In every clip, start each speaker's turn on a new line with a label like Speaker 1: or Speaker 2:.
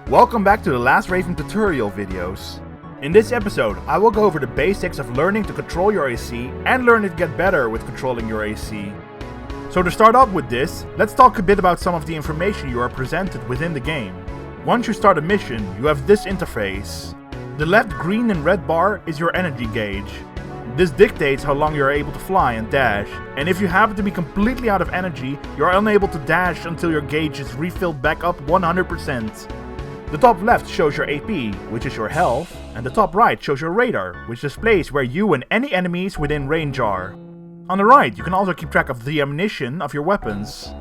Speaker 1: Welcome back to the Last Raven tutorial videos. In this episode, I will go over the basics of learning to control your AC and learn to get better with controlling your AC. So to start off with this, let's talk a bit about some of the information you are presented within the game. Once you start a mission, you have this interface. The left green and red bar is your energy gauge. This dictates how long you are able to fly and dash, and if you happen to be completely out of energy, you are unable to dash until your gauge is refilled back up 100%. The top left shows your AP, which is your health, and the top right shows your radar, which displays where you and any enemies within range are. On the right, you can also keep track of the ammunition of your weapons.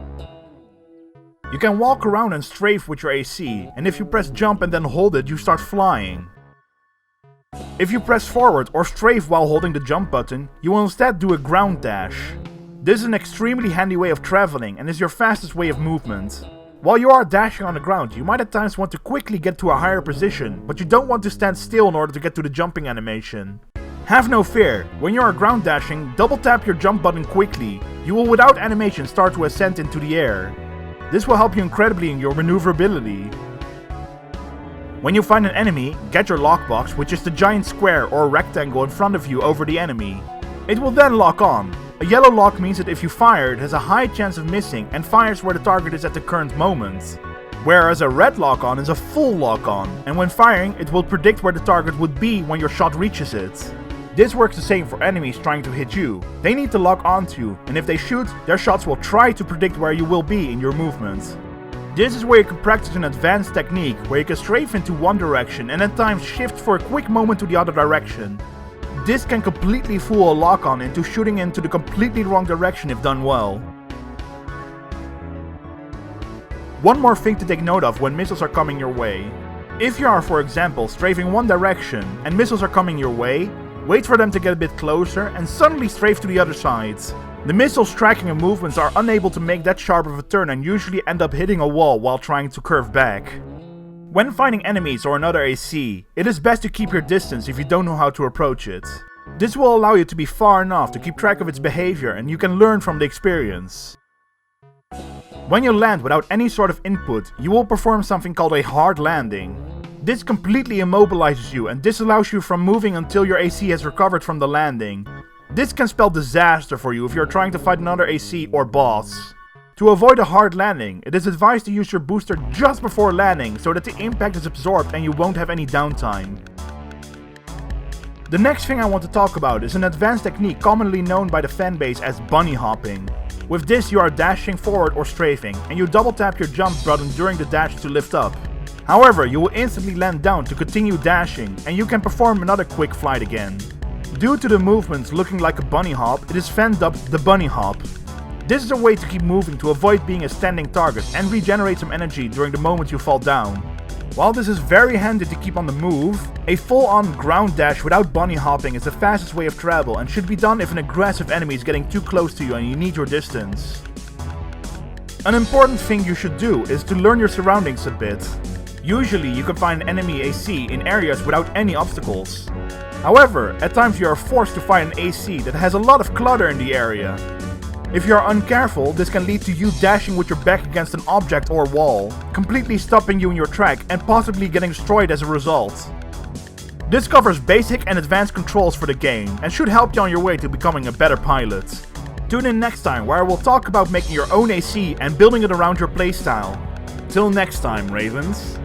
Speaker 1: You can walk around and strafe with your AC, and if you press jump and then hold it, you start flying. If you press forward or strafe while holding the jump button, you will instead do a ground dash. This is an extremely handy way of traveling and is your fastest way of movement. While you are dashing on the ground, you might at times want to quickly get to a higher position, but you don't want to stand still in order to get to the jumping animation. Have no fear, when you are ground dashing, double tap your jump button quickly. You will without animation start to ascend into the air. This will help you incredibly in your maneuverability. When you find an enemy, get your lockbox, which is the giant square or rectangle in front of you over the enemy. It will then lock on. A yellow lock means that if you fire, it has a high chance of missing and fires where the target is at the current moment. Whereas a red lock-on is a full lock-on, and when firing, it will predict where the target would be when your shot reaches it. This works the same for enemies trying to hit you. They need to lock onto you, and if they shoot, their shots will try to predict where you will be in your movement. This is where you can practice an advanced technique, where you can strafe into one direction and at times shift for a quick moment to the other direction. This can completely fool a lock-on into shooting into the completely wrong direction if done well. One more thing to take note of when missiles are coming your way. If you are, for example, strafing one direction and missiles are coming your way, wait for them to get a bit closer and suddenly strafe to the other side. The missiles tracking and movements are unable to make that sharp of a turn and usually end up hitting a wall while trying to curve back. When fighting enemies or another AC, it is best to keep your distance if you don't know how to approach it. This will allow you to be far enough to keep track of its behavior and you can learn from the experience. When you land without any sort of input, you will perform something called a hard landing. This completely immobilizes you and disallows you from moving until your AC has recovered from the landing. This can spell disaster for you if you are trying to fight another AC or boss. To avoid a hard landing, it is advised to use your booster just before landing so that the impact is absorbed and you won't have any downtime. The next thing I want to talk about is an advanced technique commonly known by the fanbase as bunny hopping. With this you are dashing forward or strafing, and you double tap your jump button during the dash to lift up. However, you will instantly land down to continue dashing, and you can perform another quick flight again. Due to the movements looking like a bunny hop, it is fan-dubbed the bunny hop. This is a way to keep moving to avoid being a standing target and regenerate some energy during the moment you fall down. While this is very handy to keep on the move, a full-on ground dash without bunny hopping is the fastest way of travel and should be done if an aggressive enemy is getting too close to you and you need your distance. An important thing you should do is to learn your surroundings a bit. Usually you can find an enemy AC in areas without any obstacles. However, at times you are forced to find an AC that has a lot of clutter in the area. If you are uncareful, this can lead to you dashing with your back against an object or wall, completely stopping you in your track and possibly getting destroyed as a result. This covers basic and advanced controls for the game and should help you on your way to becoming a better pilot. Tune in next time where I will talk about making your own AC and building it around your playstyle. Till next time, Ravens.